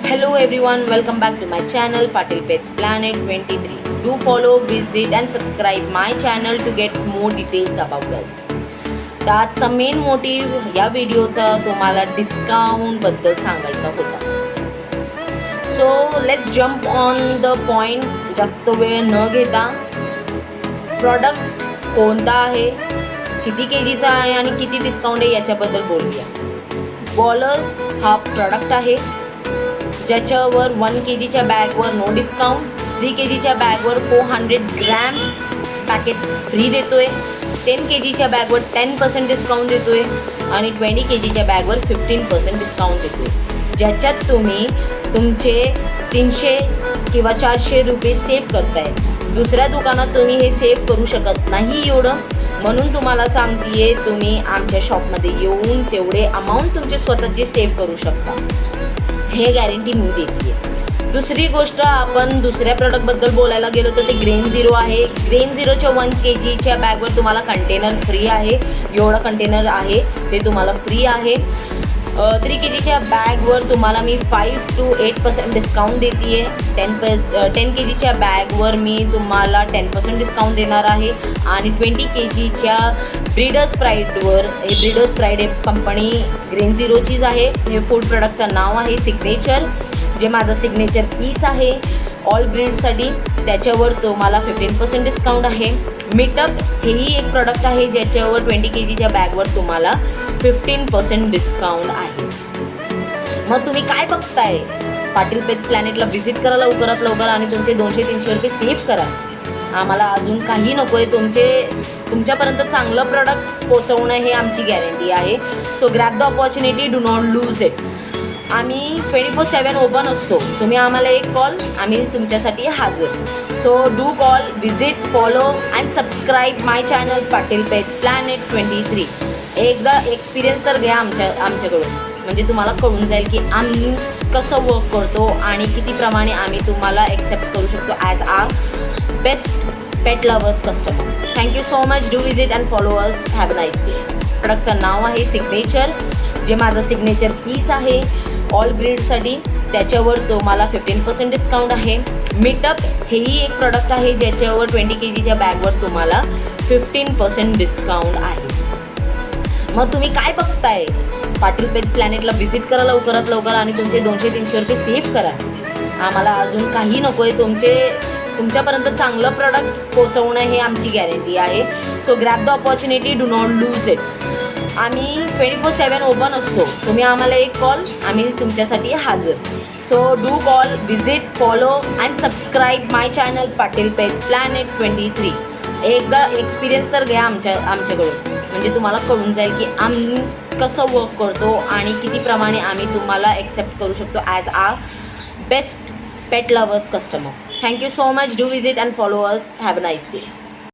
Hello everyone, welcome back to my channel Patil Pets Planet 23. Do follow, visit and subscribe my channel to get more details about us. तर आजचा main motive या व्हिडिओचा तुम्हाला discount बद्दल सांगायचा होता. So let's jump on the point. जास्त वेळ न घेता प्रॉडक्ट कोणता आहे, किती केजीचा आहे आणि किती डिस्काउंट आहे याच्याबद्दल बोलूया. बॉलर्स हा प्रॉडक्ट आहे ज्याच्यावर 1 kgच्या बॅगवर नो डिस्काउंट, 3 kgच्या बॅगवर 400 ग्रॅम पॅकेट फ्री देतोय, 10 kgच्या बॅगवर 10% डिस्काउंट देतोय आणि 20 kgच्या बॅगवर 15% डिस्काउंट देतोय, ज्याच्यात तुम्ही तुमचे 300 किंवा 400 रुपये सेव्ह करताय. दुसऱ्या दुकानात तुम्ही हे सेव्ह करू शकत नाही एवढं, म्हणून तुम्हाला सांगते तुम्ही आमच्या शॉपमध्ये येऊन तेवढे अमाऊंट तुमचे स्वतःचे सेव्ह करू शकता. हे गॅरंटी मी देते. दुसरी गोष्ट, आपण दुसऱ्या प्रॉडक्टबद्दल बोलायला गेलो तर ते ग्रेन झिरो आहे. ग्रेन झिरोच्या 1 kgच्या बॅगवर तुम्हाला कंटेनर फ्री आहे. एवढं कंटेनर आहे ते तुम्हाला फ्री आहे. 3 kgच्या बॅगवर तुम्हाला मी 5 to 8% डिस्काउंट देते आहे. 10 kgच्या बॅगवर मी तुम्हाला 10% डिस्काउंट देणार आहे आणि 20 kgच्या ब्रीडर्स प्राईडवर, हे ब्रीडर्स प्राईड कंपनी ग्रेन झिरोचीच आहे. हे फूड प्रोडक्टचं नाव आहे सिग्नेचर, जे माझं सिग्नेचर पीस आहे ऑल ब्रीडसाठी, त्याच्यावर तुम्हाला 15% डिस्काउंट आहे. मीटअप हेही एक प्रॉडक्ट आहे ज्याच्यावर 20 kgच्या बॅगवर तुम्हाला 15% डिस्काउंट आहे. मग तुम्ही काय बघताय? पाटील पेट्स प्लॅनेटला व्हिजिट करा लवकरात लवकर आणि तुमचे 200-300 रुपये सेव्ह करा. आम्हाला अजून काही नको आहे, तुमच्यापर्यंत चांगलं प्रॉडक्ट पोचवणं हे आमची गॅरंटी आहे. So grab the opportunity, do not lose it. आम्ही 24/7 ओपन असतो. तुम्ही आम्हाला एक कॉल, आम्ही तुमच्यासाठी हजर. So do call, visit, follow and subscribe my channel Patil pets planet 23. एकदा एक्सपिरियन्स तर घ्या आमच्याकडून, म्हणजे तुम्हाला कळून जाईल की आम्ही कसं वर्क करतो आणि किती प्रमाणे आम्ही तुम्हाला एक्सेप्ट करू शकतो as our best pet lovers customer. Thank you so much. Do visit and follow us. Have a nice day. प्रोडक्टचं नाव आहे सिग्नेचर, जे माझं सिग्नेचर पीस आहे ऑल ब्रीडसाठी, त्याच्यावर तुम्हाला 15% डिस्काउंट आहे. मीटअप हेही एक प्रॉडक्ट आहे ज्याच्यावर 20 kgच्या बॅगवर तुम्हाला 15% डिस्काउंट आहे. मग तुम्ही काय बघताय? पाटील पेट्स प्लॅनेटला व्हिजिट करा लवकरात लवकर आणि तुमचे 200-300 रुपये सेव्ह करा. आम्हाला अजून काही नको आहे, तुमच्यापर्यंत चांगलं प्रॉडक्ट पोचवणं हे आमची गॅरंटी आहे. So grab the opportunity, do not lose it. आम्ही 24/7 ओपन असतो. तुम्ही आम्हाला एक कॉल, आम्ही तुमच्यासाठी हजर. So do call, visit, follow and subscribe my channel Patil pets planet 23. एकदा एक्सपिरियन्स तर घ्या आमच्याकडून, म्हणजे तुम्हाला कळून जाईल की आम्ही कसं वर्क करतो आणि किती प्रमाणे आम्ही तुम्हाला एक्सेप्ट करू शकतो as our best pet lovers customer. Thank you so much. Do visit and follow us. Have a nice day.